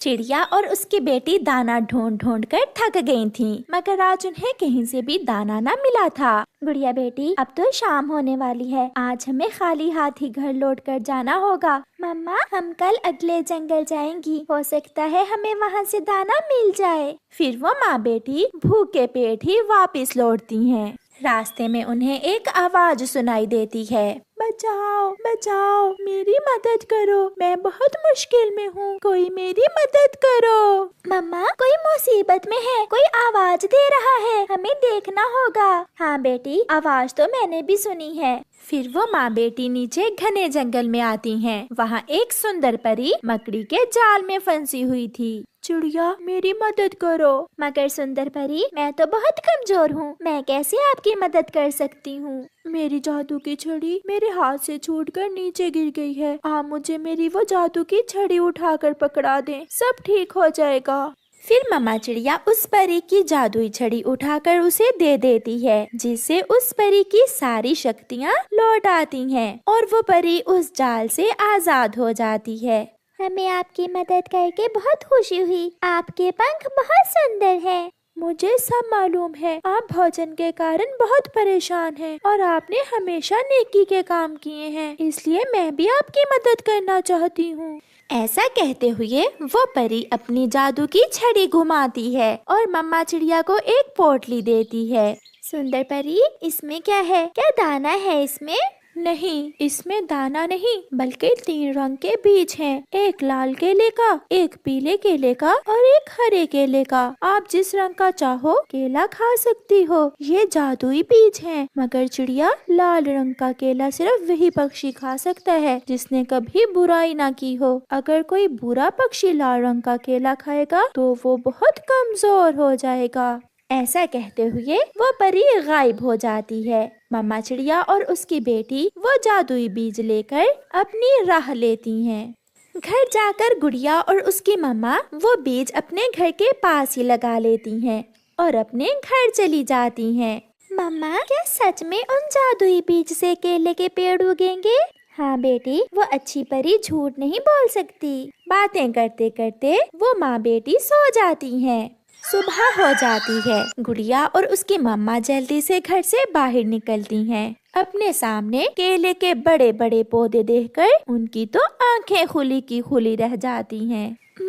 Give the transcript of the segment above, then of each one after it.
चिड़िया और उसकी बेटी दाना ढूंढ ढूंढ कर थक गई थीं, मगर आज उन्हें कहीं से भी दाना न मिला था। गुड़िया बेटी, अब तो शाम होने वाली है, आज हमें खाली हाथ ही घर लौट कर जाना होगा। मम्मा, हम कल अगले जंगल जाएंगी, हो सकता है हमें वहाँ से दाना मिल जाए। फिर वो माँ बेटी भूखे पेट ही वापस लौटती हैं। रास्ते में उन्हें एक आवाज सुनाई देती है, बचाओ बचाओ, मेरी मदद करो, मैं बहुत मुश्किल में हूँ, कोई मेरी मदद करो। मम्मा, कोई मुसीबत में है, कोई आवाज दे रहा है, हमें देखना होगा। हाँ बेटी, आवाज तो मैंने भी सुनी है। फिर वो माँ बेटी नीचे घने जंगल में आती हैं। वहाँ एक सुंदर परी मकड़ी के जाल में फंसी हुई थी। चिड़िया, मेरी मदद करो। मगर सुंदर परी, मैं तो बहुत कमजोर हूँ, मैं कैसे आपकी मदद कर सकती हूँ? मेरी जादू की छड़ी मेरे हाथ से छूटकर नीचे गिर गई है। आप मुझे मेरी वो जादू की छड़ी उठाकर पकड़ा दें, सब ठीक हो जाएगा। फिर मम्मा चिड़िया उस परी की जादुई छड़ी उठाकर उसे दे देती है, जिससे उस परी की सारी शक्तियाँ लौट आती हैं और वो परी उस जाल से आजाद हो जाती है। हमें आपकी मदद करके बहुत खुशी हुई, आपके पंख बहुत सुंदर हैं। मुझे सब मालूम है, आप भोजन के कारण बहुत परेशान हैं और आपने हमेशा नेकी के काम किए हैं, इसलिए मैं भी आपकी मदद करना चाहती हूँ। ऐसा कहते हुए वो परी अपनी जादू की छड़ी घुमाती है और मम्मा चिड़िया को एक पोटली देती है। सुंदर परी, इसमें क्या है? क्या दाना है इसमें? नहीं, इसमें दाना नहीं, बल्कि 3 रंग के बीज हैं। एक लाल केले का, एक पीले केले का और एक हरे केले का। आप जिस रंग का चाहो केला खा सकती हो। ये जादुई बीज हैं। मगर चिड़िया, लाल रंग का केला सिर्फ वही पक्षी खा सकता है जिसने कभी बुराई ना की हो। अगर कोई बुरा पक्षी लाल रंग का केला खाएगा तो वो बहुत कमजोर हो जाएगा। ऐसा कहते हुए वो परी गायब हो जाती है। मम्मा चिड़िया और उसकी बेटी वो जादुई बीज लेकर अपनी राह लेती हैं। घर जाकर गुड़िया और उसकी मम्मा वो बीज अपने घर के पास ही लगा लेती हैं और अपने घर चली जाती हैं। मम्मा, क्या सच में उन जादुई बीज से केले के पेड़ उगेंगे? हाँ बेटी, वो अच्छी परी झूठ नहीं बोल सकती। बातें करते करते वो माँ बेटी सो जाती हैं। सुबह हो जाती है। गुड़िया और उसकी मम्मा जल्दी से घर से बाहर निकलती हैं। अपने सामने केले के बड़े बड़े पौधे देखकर उनकी तो आंखें खुली की खुली रह जाती हैं।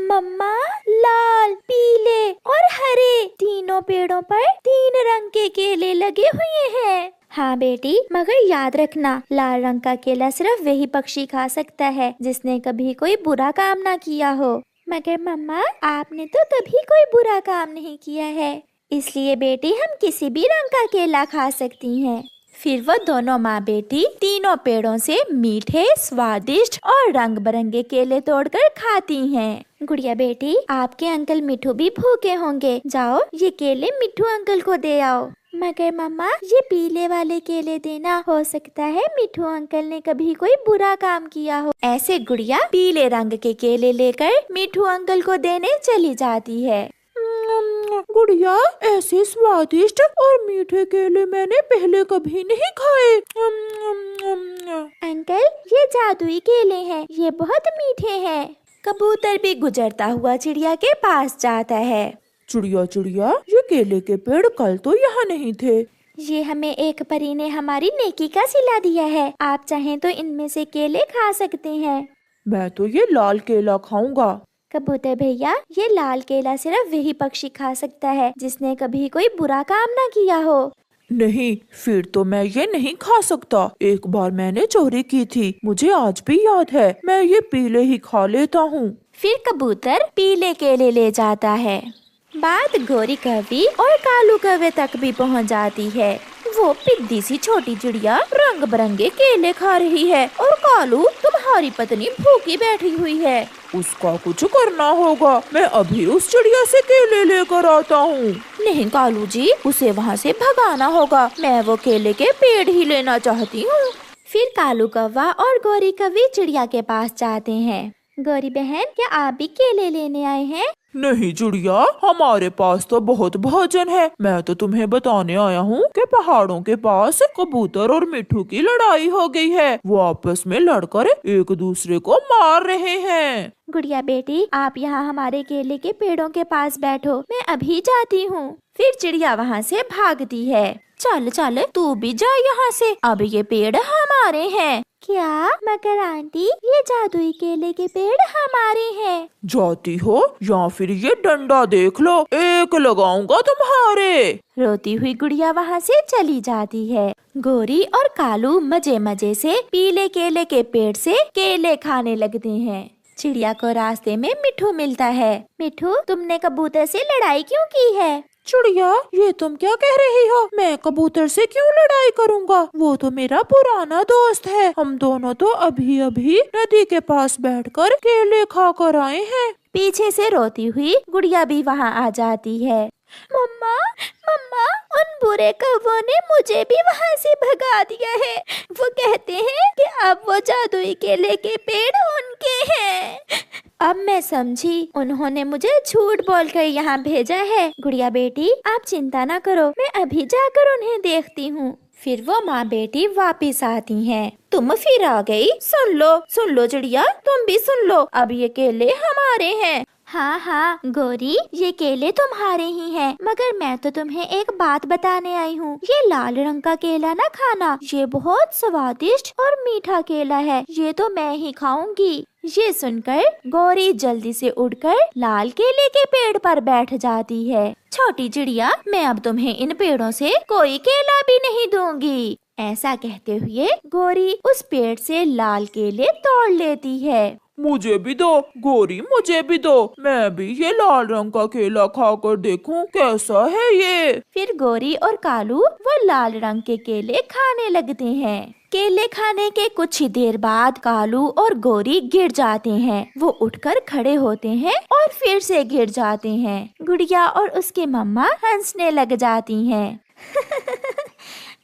मम्मा, लाल, पीले और हरे तीनों पेड़ों पर 3 रंग के केले लगे हुए हैं। हाँ बेटी, मगर याद रखना, लाल रंग का केला सिर्फ वही पक्षी खा सकता है जिसने कभी कोई बुरा काम ना किया हो। मगर मम्मा, आपने तो कभी कोई बुरा काम नहीं किया है, इसलिए बेटी हम किसी भी रंग का केला खा सकती हैं। फिर वो दोनों माँ बेटी तीनों पेड़ों से मीठे, स्वादिष्ट और रंग बिरंगे केले तोड़कर खाती हैं। गुड़िया बेटी, आपके अंकल मिठू भी भूखे होंगे, जाओ ये केले मिठू अंकल को दे आओ। मगर मम्मा, ये पीले वाले केले देना, हो सकता है मिठू अंकल ने कभी कोई बुरा काम किया हो। ऐसे गुड़िया पीले रंग के केले लेकर मिठू अंकल को देने चली जाती है। गुड़िया, ऐसे स्वादिष्ट और मीठे केले मैंने पहले कभी नहीं खाए। अंकल, ये जादुई केले हैं, ये बहुत मीठे हैं। कबूतर भी गुजरता हुआ चिड़िया के पास जाता है। चिड़िया चिड़िया, ये केले के पेड़ कल तो यहाँ नहीं थे। ये हमें एक परी ने हमारी नेकी का सिला दिया है, आप चाहें तो इनमें से केले खा सकते हैं। मैं तो ये लाल केला खाऊंगा। कबूतर भैया, ये लाल केला सिर्फ वही पक्षी खा सकता है जिसने कभी कोई बुरा काम ना किया हो। नहीं, फिर तो मैं ये नहीं खा सकता। एक बार मैंने चोरी की थी, मुझे आज भी याद है। मैं ये पीले ही खा लेता हूँ। फिर कबूतर पीले केले ले जाता है। बात गोरी कौवी और कालू कौवे तक भी पहुंच जाती है। वो पिद्दी सी छोटी चिड़िया रंग बिरंगे केले खा रही है और कालू, तुम्हारी पत्नी भूखी बैठी हुई है। उसका कुछ करना होगा, मैं अभी उस चिड़िया से केले लेकर आता हूँ। नहीं कालू जी, उसे वहाँ से भगाना होगा, मैं वो केले के पेड़ ही लेना चाहती हूँ। फिर कालू कौवा और गोरी कौवी चिड़िया के पास जाते हैं। गोरी बहन, क्या आप भी केले लेने आए हैं? नहीं चिड़िया, हमारे पास तो बहुत भोजन है। मैं तो तुम्हें बताने आया हूँ कि पहाड़ों के पास कबूतर और मिट्ठू की लड़ाई हो गई है। वो आपस में लड़कर एक दूसरे को मार रहे हैं। गुड़िया बेटी, आप यहाँ हमारे केले के पेड़ों के पास बैठो, मैं अभी जाती हूँ। फिर चिड़िया वहाँ से भागती है। चल चल, तू भी जा यहाँ से, अब ये पेड़ हमारे हैं। क्या मकर आंटी, ये जादुई केले के पेड़ हमारे हैं? जाती हो या फिर ये डंडा देख लो, एक लगाऊंगा तुम्हारे। रोती हुई गुड़िया वहाँ से चली जाती है। गोरी और कालू मजे मजे से पीले केले के पेड़ से केले खाने लगते हैं। चिड़िया को रास्ते में मिट्ठू मिलता है। मिट्ठू, तुमने कबूतर से लड़ाई क्यों की है? चिड़िया, ये तुम क्या कह रही हो? मैं कबूतर से क्यों लड़ाई करूँगा? वो तो मेरा पुराना दोस्त है। हम दोनों तो अभी अभी नदी के पास बैठकर केले खा कर आए हैं। पीछे से रोती हुई गुड़िया भी वहाँ आ जाती है। मम्मा, मम्मा, उन बुरे कौवों ने मुझे भी वहाँ से भगा दिया है। वो कहते हैं कि अब वो जादुई केले के पेड़ उनके हैं। अब मैं समझी, उन्होंने मुझे झूठ बोलकर यहाँ भेजा है। गुड़िया बेटी, आप चिंता ना करो, मैं अभी जाकर उन्हें देखती हूँ। फिर वो माँ बेटी वापिस आती हैं। तुम फिर आ गई? सुन लो चिड़िया, तुम भी सुन लो, अब ये केले हमारे हैं। हाँ हाँ गोरी, ये केले तुम्हारे ही हैं, मगर मैं तो तुम्हें एक बात बताने आई हूँ। ये लाल रंग का केला ना खाना, ये बहुत स्वादिष्ट और मीठा केला है, ये तो मैं ही खाऊंगी। ये सुनकर गोरी जल्दी से उड़कर लाल केले के पेड़ पर बैठ जाती है। छोटी चिड़िया, मैं अब तुम्हें इन पेड़ों से कोई केला भी नहीं दूंगी। ऐसा कहते हुए गोरी उस पेड़ से लाल केले तोड़ लेती है। मुझे भी दो गोरी, मुझे भी दो, मैं भी ये लाल रंग का केला खाकर देखूं कैसा है ये। फिर गोरी और कालू वो लाल रंग के केले खाने लगते हैं। केले खाने के कुछ ही देर बाद कालू और गोरी गिर जाते हैं। वो उठकर खड़े होते हैं और फिर से गिर जाते हैं। गुड़िया और उसके मम्मा हंसने लग जाती हैं।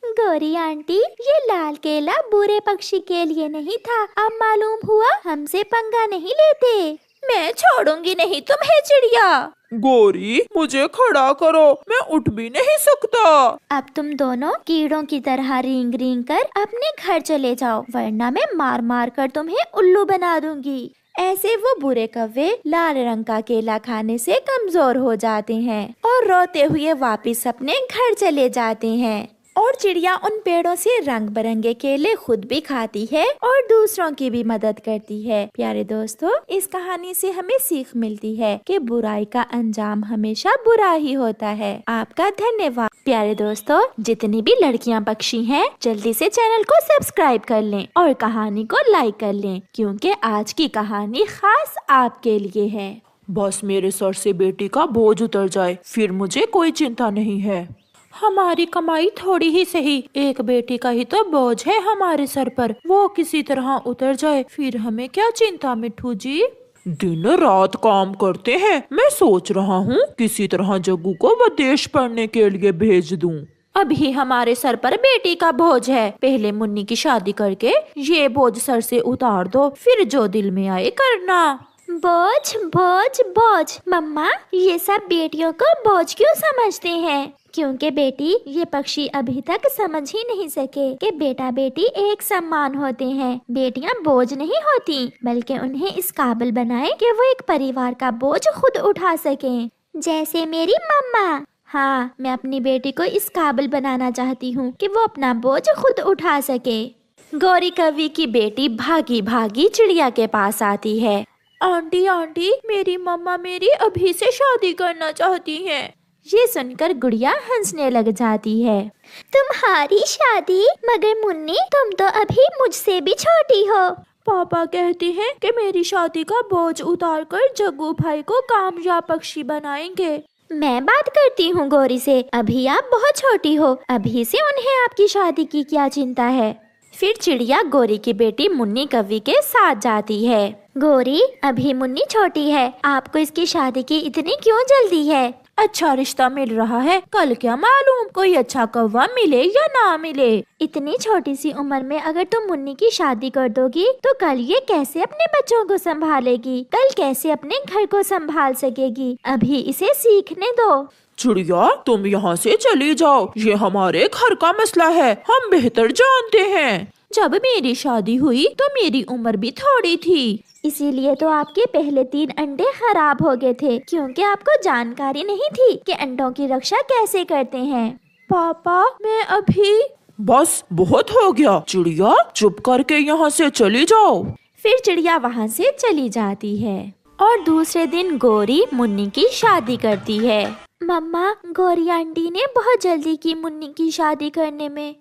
गोरी आंटी, ये लाल केला बुरे पक्षी के लिए नहीं था, अब मालूम हुआ हमसे पंगा नहीं लेते। मैं छोड़ूंगी नहीं तुम्हें चिड़िया। गोरी, मुझे खड़ा करो, मैं उठ भी नहीं सकता। अब तुम दोनों कीड़ों की तरह रींग रींग कर अपने घर चले जाओ, वरना मैं मार मार कर तुम्हें उल्लू बना दूंगी। ऐसे वो बुरे कौवे लाल रंग का केला खाने से कमजोर हो जाते हैं और रोते हुए वापिस अपने घर चले जाते हैं। और चिड़िया उन पेड़ों से रंग बिरंगे केले खुद भी खाती है और दूसरों की भी मदद करती है। प्यारे दोस्तों, इस कहानी से हमें सीख मिलती है कि बुराई का अंजाम हमेशा बुरा ही होता है। आपका धन्यवाद। प्यारे दोस्तों, जितनी भी लड़कियां पक्षी हैं, जल्दी से चैनल को सब्सक्राइब कर लें और कहानी को लाइक कर लें, क्योंकि आज की कहानी खास आपके लिए है। बस मेरे सर से बेटी का बोझ उतर जाए, फिर मुझे कोई चिंता नहीं है। हमारी कमाई थोड़ी ही सही, एक बेटी का ही तो बोझ है हमारे सर पर, वो किसी तरह उतर जाए, फिर हमें क्या चिंता मिट्ठू जी। दिन रात काम करते हैं, मैं सोच रहा हूँ किसी तरह जग्गू को विदेश पढ़ने के लिए भेज दूँ। अभी हमारे सर पर बेटी का बोझ है, पहले मुन्नी की शादी करके ये बोझ सर से उतार दो, फिर जो दिल में आए करना। बोझ बोझ बोझ, मम्मा ये सब बेटियों को बोझ क्यों समझते हैं? क्योंकि बेटी, ये पक्षी अभी तक समझ ही नहीं सके कि बेटा बेटी एक समान होते हैं। बेटियां बोझ नहीं होती, बल्कि उन्हें इस काबिल बनाएं कि वो एक परिवार का बोझ खुद उठा सकें, जैसे मेरी मम्मा। हाँ, मैं अपनी बेटी को इस काबिल बनाना चाहती हूँ कि वो अपना बोझ खुद उठा सके। गौरी कवि की बेटी भागी भागी चिड़िया के पास आती है। आंटी आंटी, मेरी मम्मा मेरी अभी से शादी करना चाहती हैं। ये सुनकर गुड़िया हंसने लग जाती है। तुम्हारी शादी? मगर मुन्नी, तुम तो अभी मुझसे भी छोटी हो। पापा कहते हैं कि मेरी शादी का बोझ उतारकर जग्गू भाई को कामयाब पक्षी बनाएंगे। मैं बात करती हूँ गौरी से, अभी आप बहुत छोटी हो, अभी से उन्हें आपकी शादी की क्या चिंता है। फिर चिड़िया गौरी की बेटी मुन्नी कवि के साथ जाती है। गौरी, अभी मुन्नी छोटी है, आपको इसकी शादी की इतनी क्यों जल्दी है? अच्छा रिश्ता मिल रहा है, कल क्या मालूम कोई अच्छा कौवा मिले या ना मिले। इतनी छोटी सी उम्र में अगर तुम मुन्नी की शादी कर दोगी तो कल ये कैसे अपने बच्चों को संभालेगी, कल कैसे अपने घर को संभाल सकेगी। अभी इसे सीखने दो। चिड़िया तुम यहाँ से चली जाओ, ये हमारे घर का मसला है, हम बेहतर जानते हैं। जब मेरी शादी हुई तो मेरी उम्र भी थोड़ी थी, इसीलिए तो आपके पहले 3 अंडे खराब हो गए थे, क्योंकि आपको जानकारी नहीं थी कि अंडों की रक्षा कैसे करते हैं। पापा मैं अभी। बस बहुत हो गया, चिड़िया चुप करके यहाँ से चली जाओ। फिर चिड़िया वहाँ से चली जाती है और दूसरे दिन गौरी मुन्नी की शादी करती है। मम्मा, गौरी आंटी ने बहुत जल्दी की मुन्नी की शादी करने में।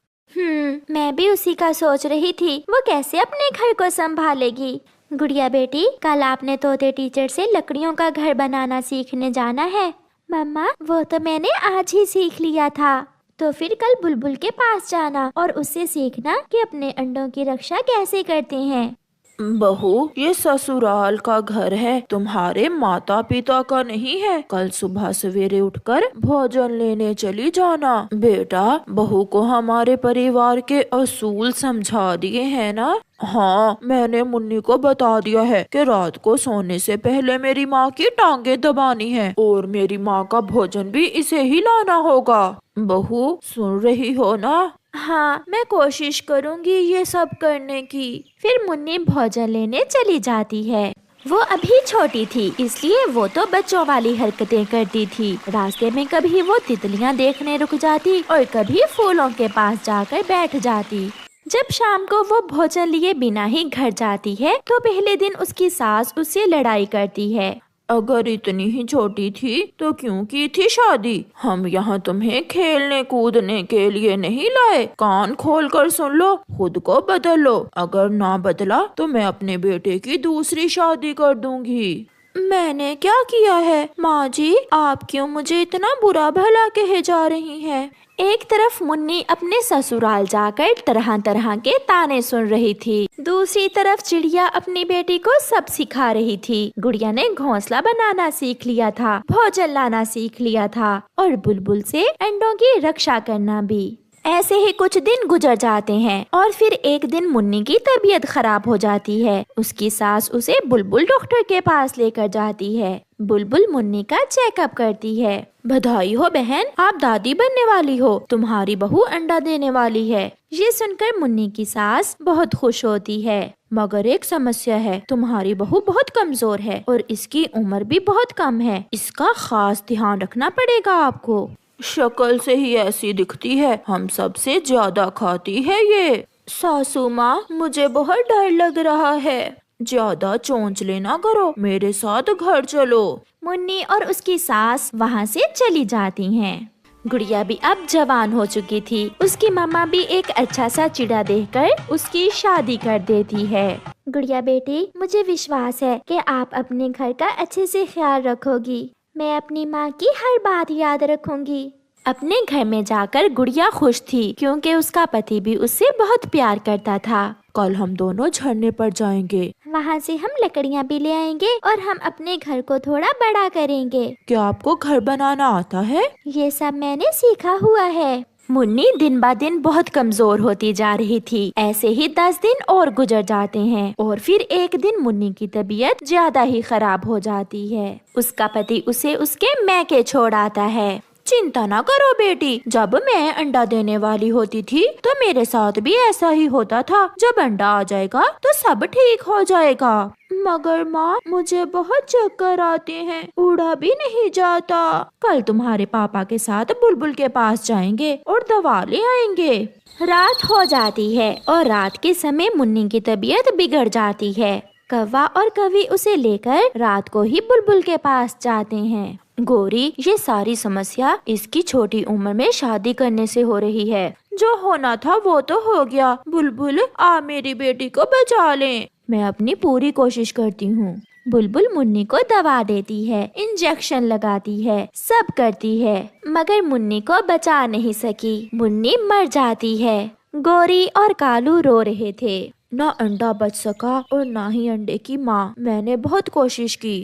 मैं भी उसी का सोच रही थी, वो कैसे अपने घर को संभालेगी। गुड़िया बेटी, कल आपने तोते टीचर से लकड़ियों का घर बनाना सीखने जाना है। मम्मा, वो तो मैंने आज ही सीख लिया था। तो फिर कल बुलबुल के पास जाना और उससे सीखना कि अपने अंडों की रक्षा कैसे करते हैं। बहू, ये ससुराल का घर है, तुम्हारे माता पिता का नहीं है। कल सुबह सवेरे उठकर भोजन लेने चली जाना। बेटा, बहू को हमारे परिवार के असूल समझा दिए हैं ना? हाँ, मैंने मुन्नी को बता दिया है कि रात को सोने से पहले मेरी माँ की टांगे दबानी है और मेरी माँ का भोजन भी इसे ही लाना होगा। बहू सुन रही हो ना? हाँ, मैं कोशिश करूँगी ये सब करने की। फिर मुन्नी भोजन लेने चली जाती है। वो अभी छोटी थी, इसलिए वो तो बच्चों वाली हरकतें करती थी। रास्ते में कभी वो तितलियाँ देखने रुक जाती और कभी फूलों के पास जाकर बैठ जाती। जब शाम को वो भोजन लिए बिना ही घर जाती है तो पहले दिन उसकी सास उससे लड़ाई करती है। अगर इतनी ही छोटी थी तो क्यों की थी शादी? हम यहाँ तुम्हें खेलने कूदने के लिए नहीं लाए। कान खोल कर सुन लो, खुद को बदल लो। अगर ना बदला तो मैं अपने बेटे की दूसरी शादी कर दूंगी। मैंने क्या किया है माँ जी? आप क्यों मुझे इतना बुरा भला कहे जा रही हैं? एक तरफ मुन्नी अपने ससुराल जाकर तरह तरह के ताने सुन रही थी, दूसरी तरफ चिड़िया अपनी बेटी को सब सिखा रही थी। गुड़िया ने घोंसला बनाना सीख लिया था, भोजन लाना सीख लिया था और बुलबुल से अंडों की रक्षा करना भी। ऐसे ही कुछ दिन गुजर जाते हैं और फिर एक दिन मुन्नी की तबीयत खराब हो जाती है। उसकी सास उसे बुलबुल डॉक्टर के पास लेकर जाती है। बुलबुल मुन्नी का चेकअप करती है। बधाई हो बहन, आप दादी बनने वाली हो, तुम्हारी बहू अंडा देने वाली है। ये सुनकर मुन्नी की सास बहुत खुश होती है, मगर एक समस्या है, तुम्हारी बहू बहुत कमजोर है और इसकी उम्र भी बहुत कम है। इसका खास ध्यान रखना पड़ेगा आपको। शक्ल से ही ऐसी दिखती है, हम सबसे ज्यादा खाती है ये। सासू माँ, मुझे बहुत डर लग रहा है। ज्यादा चोंच लेना करो, मेरे साथ घर चलो। मुन्नी और उसकी सास वहाँ से चली जाती हैं। गुड़िया भी अब जवान हो चुकी थी। उसकी मामा भी एक अच्छा सा चिड़ा देखकर उसकी शादी कर देती है। गुड़िया बेटी, मुझे विश्वास है कि आप अपने घर का अच्छे से ख्याल रखोगी। मैं अपनी माँ की हर बात याद रखूंगी। अपने घर में जाकर गुड़िया खुश थी, क्योंकि उसका पति भी उससे बहुत प्यार करता था। कल हम दोनों झरने पर जाएंगे, वहाँ से हम लकड़ियाँ भी ले आएंगे और हम अपने घर को थोड़ा बड़ा करेंगे। क्या आपको घर बनाना आता है? ये सब मैंने सीखा हुआ है। मुन्नी दिन ब दिन बहुत कमजोर होती जा रही थी। ऐसे ही 10 दिन और गुजर जाते हैं और फिर एक दिन मुन्नी की तबीयत ज्यादा ही खराब हो जाती है। उसका पति उसे उसके मैके छोड़ आता है। चिंता ना करो बेटी, जब मैं अंडा देने वाली होती थी तो मेरे साथ भी ऐसा ही होता था। जब अंडा आ जाएगा तो सब ठीक हो जाएगा। मगर माँ, मुझे बहुत चक्कर आते हैं, उड़ा भी नहीं जाता। कल तुम्हारे पापा के साथ बुलबुल के पास जाएंगे और दवा ले आएंगे। रात हो जाती है और रात के समय मुन्नी की तबीयत बिगड़ जाती है। कौवा और कवि उसे लेकर रात को ही बुलबुल के पास जाते हैं। गौरी, ये सारी समस्या इसकी छोटी उम्र में शादी करने से हो रही है। जो होना था वो तो हो गया। बुलबुल, आ मेरी बेटी को बचा ले। मैं अपनी पूरी कोशिश करती हूँ। बुलबुल मुन्नी को दवा देती है, इंजेक्शन लगाती है, सब करती है, मगर मुन्नी को बचा नहीं सकी। मुन्नी मर जाती है। गौरी और कालू रो रहे थे। ना अंडा बच सका और ना ही अंडे की माँ। मैंने बहुत कोशिश की।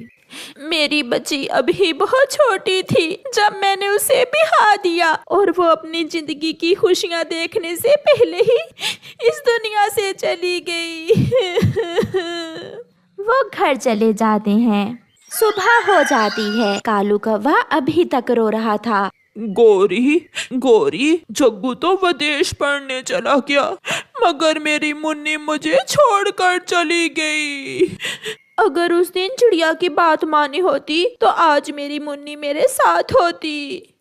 मेरी बच्ची अभी बहुत छोटी थी जब मैंने उसे बिहा दिया और वो अपनी जिंदगी की खुशियां देखने से पहले ही इस दुनिया से चली गई। वो घर चले जाते हैं। सुबह हो जाती है। कालू कौवा अभी तक रो रहा था। गौरी गौरी, जग्गू तो विदेश पढ़ने चला गया, मगर मेरी मुन्नी मुझे छोड़कर चली गई। अगर उस दिन चिड़िया की बात मानी होती तो आज मेरी मुन्नी मेरे साथ होती।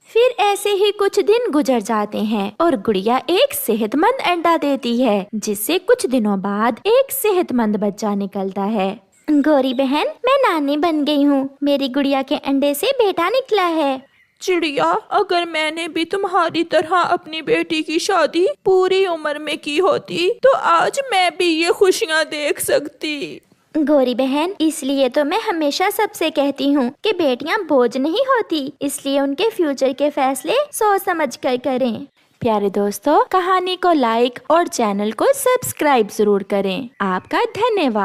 फिर ऐसे ही कुछ दिन गुजर जाते हैं और गुड़िया एक सेहतमंद अंडा देती है, जिससे कुछ दिनों बाद एक सेहतमंद बच्चा निकलता है। गौरी बहन, मैं नानी बन गई हूँ। मेरी गुड़िया के अंडे से बेटा निकला है। चिड़िया, अगर मैंने भी तुम्हारी तरह अपनी बेटी की शादी पूरी उम्र में की होती तो आज मैं भी ये खुशियाँ देख सकती। गौरी बहन, इसलिए तो मैं हमेशा सबसे कहती हूँ कि बेटियाँ बोझ नहीं होती, इसलिए उनके फ्यूचर के फैसले सोच समझ कर करें। प्यारे दोस्तों, कहानी को लाइक और चैनल को सब्सक्राइब जरूर करें। आपका धन्यवाद।